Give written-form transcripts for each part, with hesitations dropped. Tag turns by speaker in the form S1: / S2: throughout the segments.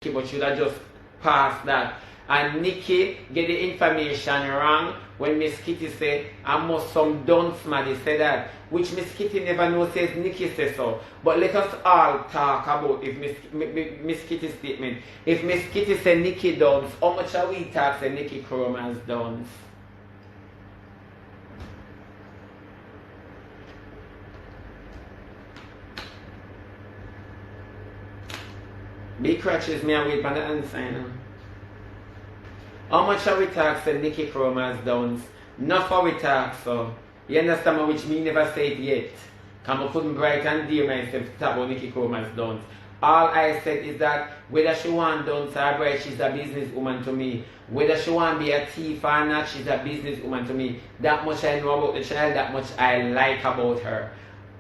S1: but should have just passed that. And Nikki get the information wrong when Miss Kitty say, I must some dunce maddy say that, which Miss Kitty never know says Nikki say so. But let us all talk about if Miss Kitty's statement. If Miss Kitty say Nikki dunce, how much are we talk say NIKKI CHROMAZZ dunce? Big crutches me and wait for the answer, you know. How much shall we talk say NIKKI CHROMAZZ downs? Not for we talk so. You understand which me never say it yet. Come I couldn't bright and dear myself to talk about NIKKI CHROMAZZ downs. All I said is that whether she want downs or bright, she's a businesswoman to me. Whether she want to be a thief or not, she's a businesswoman to me. That much I know about the child, that much I like about her.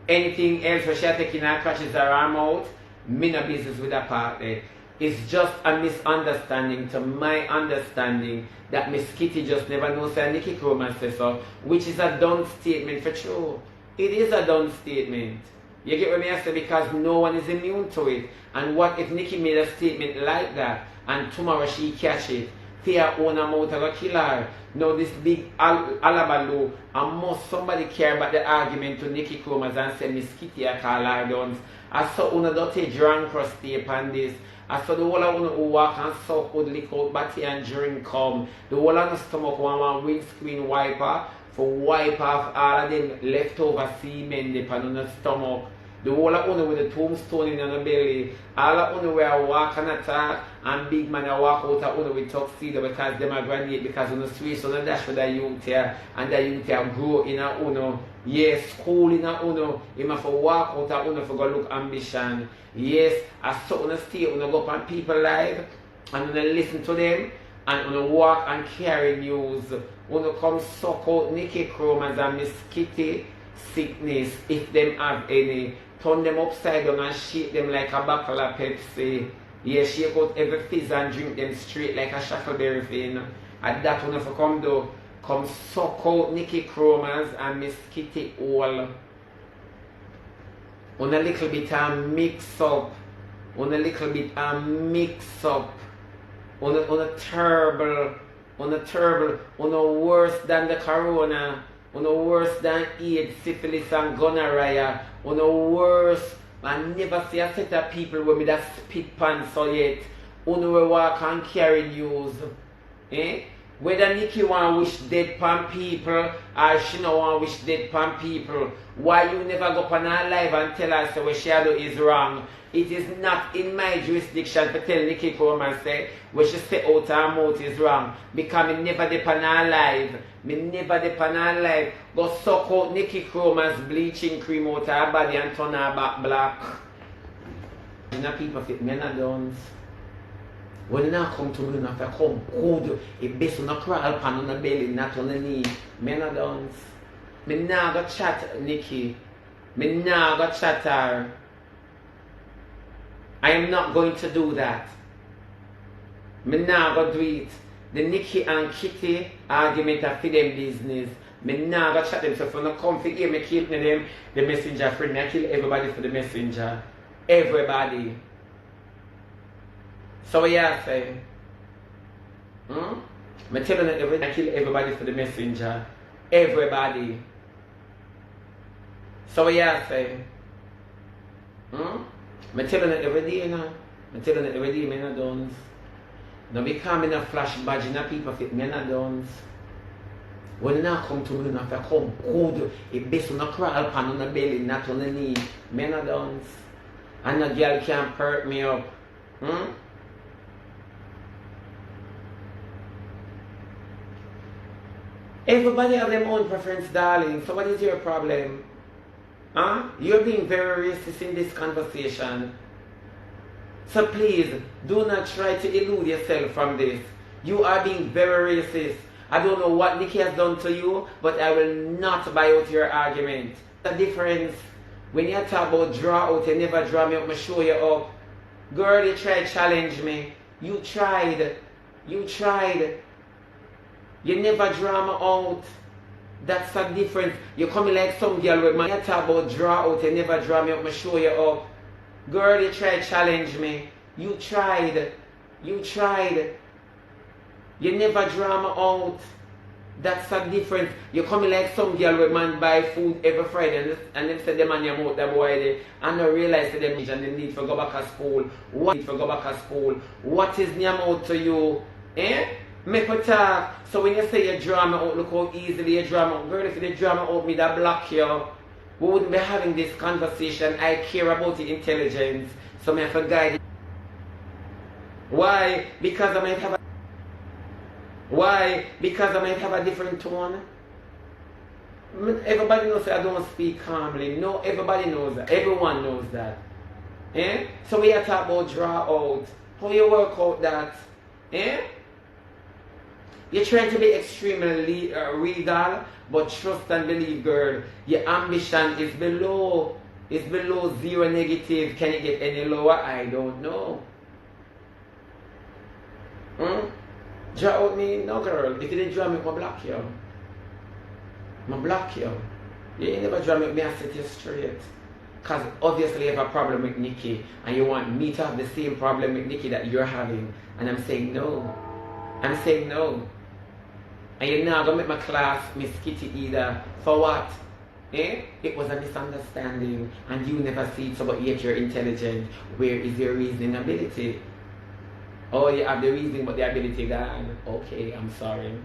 S1: Anything else where she's taking her crutches or her mouth, me no business with that part there. It's just a misunderstanding to my understanding that Miss Kitty just never knows that NIKKI CHROMAZZ says so, which is a done statement for true. It is a done statement. You get what I say? Because no one is immune to it. And what if Nikki made a statement like that and tomorrow she catch it? Fear own amount of a killer. Now this big alabaloo, and must somebody care about the argument to NIKKI CHROMAZZ and say Miss Kitty I call her done. I saw una dirty drunk crusty upon this. I saw the whole of una who walk and suck would lick out batty and drink come. The whole of the stomach one windscreen wiper for wipe off all of them leftover semen upon the stomach. The whole of una with the tombstone in the belly. All of una where I walk and attack and big man I walk out of una with tuxedo because them are granite because una switch on the dash with the youth here and the youth here grow in a una. Yes, school in a uno, you must walk out of uno for go look ambition. Yes, I saw on the state, uno go up on people live and uno listen to them and uno walk and carry news. Uno come suck out NIKKI CHROMAZZ and Miss Kitty sickness if them have any. Turn them upside down and shake them like a bottle of Pepsi. Yes, shake out every fizz and drink them straight like a shackleberry thing. And that uno for come do. Come suck out NIKKI CHROMAZZ and Miss Kitty all. On a little bit and mix up. On a little bit and mix up. On a terrible. On a worse than the corona. On a worse than AIDS, syphilis and gonorrhea. On a worse. I never see a set of people with me that spit pants so yet. On a walk and carry news. Eh? Whether Nikki want to wish dead pan people or she no want to wish dead pan people, why you never go on her live and tell her so what she do is wrong? It is not in my jurisdiction to tell NIKKI CHROMAZZ say what she say out her mouth is wrong. Because me never depend on her live. Me never depend on her live. Go suck out NIKKI CHROMAZZ bleaching cream out her body and turn her back black. You know people fit men are done. When you now come to me, you have to come good. It best not crawl pan on the belly, not on the knee. Men are done. Me now go chat Nikki. Me now go chat her. I am not going to do that. Me now go do it. The Nikki and Kitty argument are for them business. Me now go chat them. So if you don't come for here, me kill them, the messenger friend. Me I kill everybody for the messenger. Everybody. So what you say? I'm telling you, I kill everybody for the messenger. Everybody. So what you say? I'm telling you every day, you know. I'm telling you every day, I'm not done. Now because I'm not flash badge, you know, people fit me not done. When you now come to me, you have to come good. It best not crawl pan on the belly, not on the knee. I'm not done. And a girl can't hurt me up. Everybody have their own preference, darling. So what is your problem? Huh? You're being very racist in this conversation. So please, do not try to elude yourself from this. You are being very racist. I don't know what Nikki has done to you, but I will not buy out your argument. The difference, when you talk about draw out, you never draw me up, I show you up. Girl, you tried to challenge me. You tried. You tried. You never draw me out. That's a difference. You come like some girl with my talk about draw out, you never draw me up, I show you up. Girl, you try to challenge me. You tried. You tried. You never drama out. That's a difference. You coming like some girl with man buy food every Friday and them say them and your mouth that boy there and don't realize that them and they need to go back to school. What is your mouth to you? Eh? Make a talk. So when you say you drama out, look how easily you drama out. Girl, if you drama out me that block you, we wouldn't be having this conversation. I care about the intelligence. So I have to guide it. Why? Because I might have a different tone. Everybody knows that I don't speak calmly. No, everybody knows that. Everyone knows that. Eh? So we are talking about draw out. How you work out that? Eh? You're trying to be extremely regal, but trust and believe, girl, your ambition is below. It's below zero negative. Can it get any lower? I don't know. Draw out me, no girl. If you didn't draw me, I'll block you. I'll block you. You ain't never draw me, I set you straight. Because obviously you have a problem with Nikki and you want me to have the same problem with Nikki that you're having. And I'm saying no. I'm saying no. And you're not going to make my class Miss Kitty either. For what? Eh? It was a misunderstanding and you never see it, so but yet you're intelligent. Where is your reasoning ability? Oh, you have the reasoning but the ability gone. Okay, I'm sorry.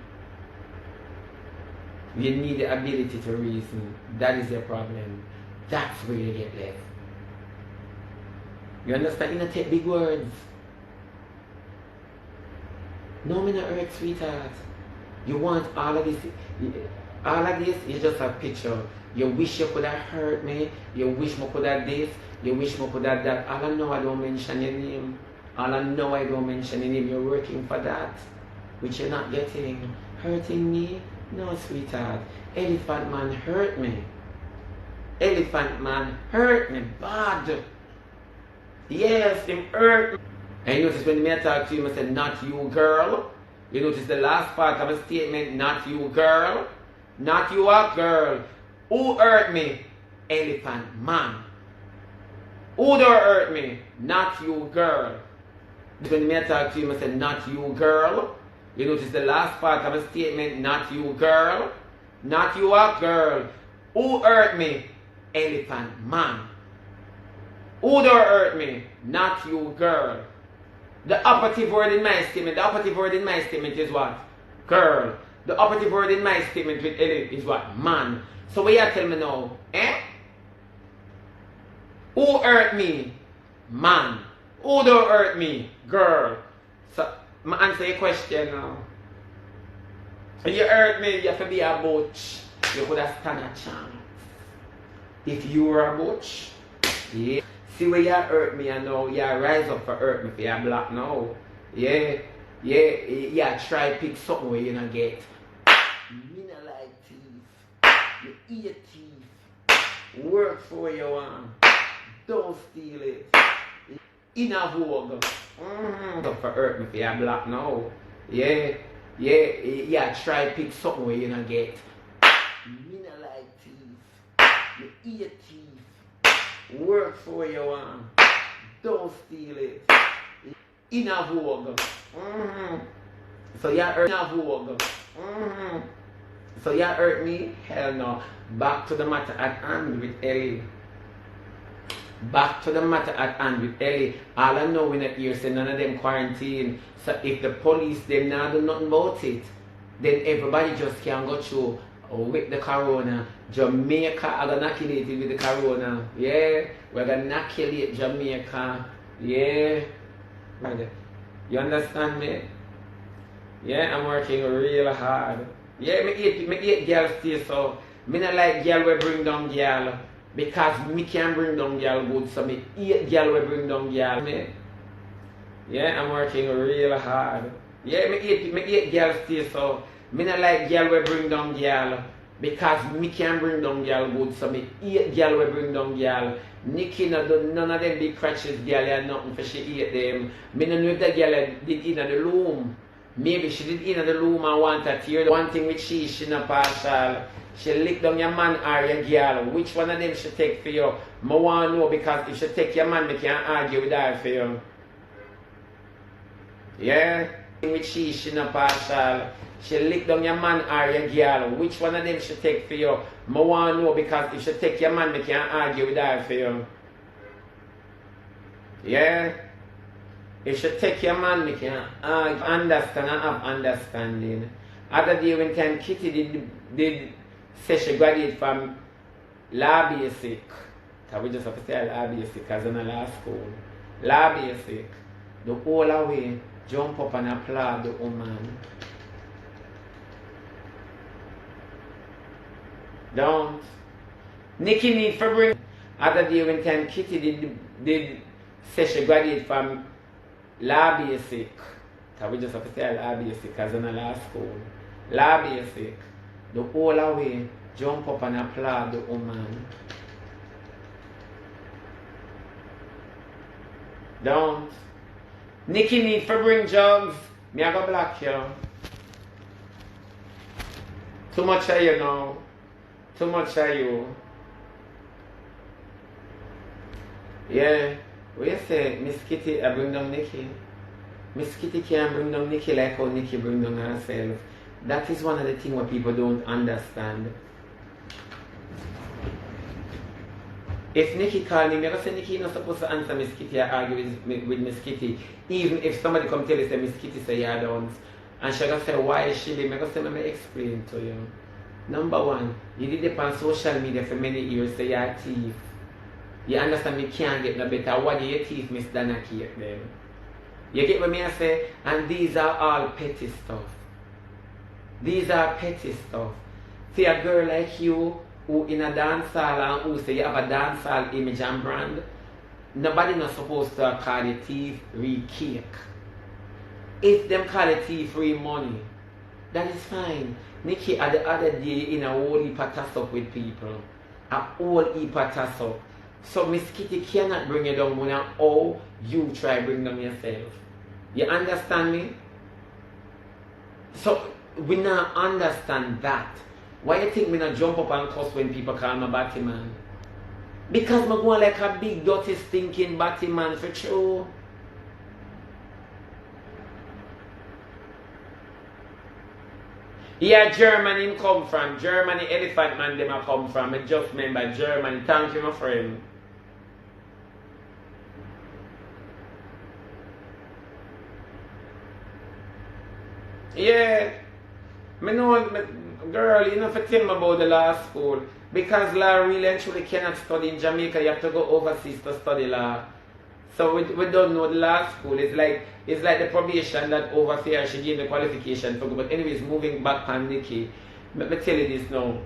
S1: You need the ability to reason. That is your problem. That's where you get left. You understand? You don't take big words. No, me not hurt, sweetheart. You want all of this. All of this is just a picture. You wish you could have hurt me. You wish me could have this. You wish me could have that. All I know I don't mention your name. All I know I don't mention your name. You're working for that, which you're not getting. Hurting me? No, sweetheart. Elephant man hurt me. Elephant man hurt me bad. Yes, him hurt me. And you notice when me talk to you, I said, not you, girl. You notice the last part of a statement, not you, girl. Not you, a girl. Who hurt me? Elephant man. Who don't hurt me? Not you, girl. When me talk to you, I said, not you, girl. You notice the last part of a statement, not you, girl. Not you, a girl. Who hurt me? Elephant man. Who don't hurt me? Not you, girl. The operative word in my statement, is what? Girl. The operative word in my statement with Ellie is what? Man. So what you tell me now? Eh? Who hurt me? Man. Who don't hurt me? Girl. So, I answer your question now. You hurt me, you have to be a butch. You could have stand a chance. If you were a butch, yeah. See where you hurt me and now you rise up for hurt me for you black now. Yeah. Try pick something where you don't get. Me not like teeth. You eat teeth. Work for what you want. Don't steal it. In a vogue. For hurt me for you black now. Yeah. Try pick something where you don't get. Me not like teeth. You eat teeth. Work for what you want. Don't steal it. In a vogue. So you hurt me. In a vogue. So you hurt me? Hell no. Back to the matter at hand with Ellie. Back to the matter at hand with Ellie. All I know in that year, say none of them quarantine. So if the police, them now do nothing about it, then everybody just can go through with the corona. Jamaica are gonna inoculate it with the corona. Yeah, we're gonna inoculate Jamaica. Yeah. You understand me? Yeah, I'm working real hard. Yeah, me eat girl stay so. Me not like girl we bring down girl. Because me can bring down girl good, so me eat girl we bring down girl. Yeah, I'm working real hard. Yeah, me eat girl stay so. Me not like girl we bring down girl. Because me can bring down girl good, so me eat girl we bring down girl. Nikki no do none of them big crutches girl and nothing for she eat them. Me no know if that girl did in the room. Maybe she did in the room and want to tear. One thing with she not partial. She lick down your man or your girl. Which one of them she take for you? I want to know, because if she take your man, me can't argue with her for you. Yeah? With she not partial. She lick down your man or your girl. Which one of them she take for you? I want to know, because if she take your man, I can't argue with her for you. Yeah? If she take your man, I can't understand and have understanding. Other day when time Kitty did say she graduated from law basic. Because we just have to say law basic because in the law school. Law basic. The whole away, jump up and applaud the woman. Don't. Nikki need for bring. Other day when time Kitty did say she graduated from law basic. Because we just have to say law basic because in the law school. Law basic. The whole away, jump up and applaud the woman. Don't. Nikki need for bring drugs. Me I go block you. Too much of you now. Too much of you. Yeah. What you say, Miss Kitty, I bring down Nikki? Miss Kitty can't bring down Nikki like how Nikki bring down herself. That is one of the things what people don't understand. If Nikki call me, I say Nikki not supposed to answer Miss Kitty or argue with Miss Kitty. Even if somebody come tell you say Miss Kitty say you're done. And she gonna say why is she be? I gonna say let me explain to you. Number one, you did it on social media for many years, say you're a thief. You understand me can't get no better. What do you thief Miss Dana Kate then? You get what me I say? And these are all petty stuff. These are petty stuff. See a girl like you who in a dancehall and who say you have a dancehall image and brand, nobody not supposed to call you thief, read cake. If them call you thief, free money, that is fine. Nikki at the other day in a whole heap of tass up with people. A whole heap of tass up. So Miss Kitty cannot bring you down when how you try bring them yourself. You understand me? So we not understand that. Why you think me not jump up and cuss when people call me Batman? Because me go like a big dirty stinking Batman for true. Yeah, Germany him come from. Germany elephant man them a come from. I just remember Germany. Thank you my friend. Yeah. Me know, girl, you know, if you tell me about the law school, because law really and truly cannot study in Jamaica, you have to go overseas to study law. So we don't know the law school. It's like the probation that overseer she gave the qualification for. But anyways, moving back on Nikki, let me tell you this now.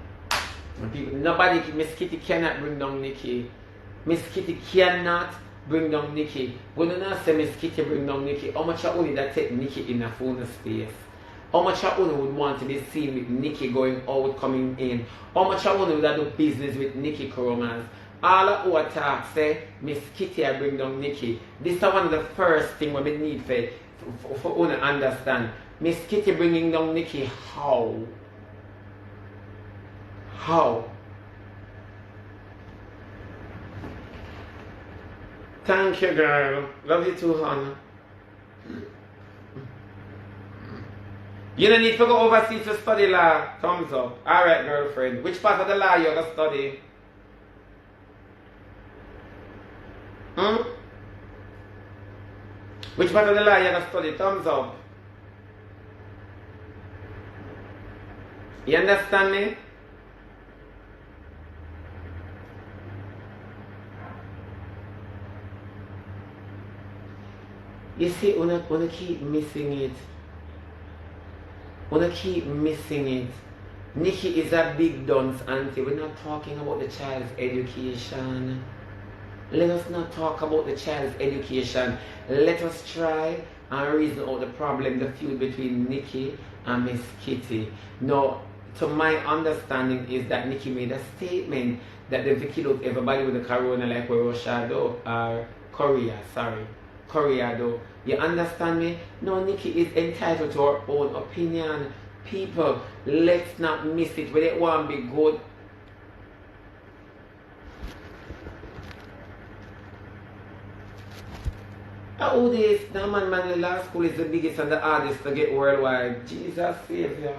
S1: Nobody, Miss Kitty cannot bring down Nikki. Miss Kitty cannot bring down Nikki. We do not say Miss Kitty bring down Nikki. How much only that take Nikki in a phone space? How much I would want to be seen with Nikki going out, coming in? How much I would do business with NIKKI CHROMAZZ? All of our talk say, Miss Kitty I bring down Nikki. This is one of the first things we need for you to understand. Miss Kitty bringing down Nikki, how? How? Thank you, girl. Love you too, hon. You don't need to go overseas to study law. Thumbs up. Alright, girlfriend. Which part of the law you going to study? Which part of the law you going to study? Thumbs up. You understand me? You see, wanna keep missing it. Wanna keep missing it. Nikki is a big dunce auntie. We're not talking about the child's education. Let us not talk about the child's education. Let us try and reason out the problem, the feud between Nikki and Miss Kitty. Now, to my understanding is that Nikki made a statement that they kill out everybody with the corona like we Russia do, or Korea, sorry. Korea though. You understand me? No, Nikki is entitled to her own opinion. People, let's not miss it. We don't want to be good. How this? Man, Law School is the biggest and the hardest to get worldwide. Jesus Savior.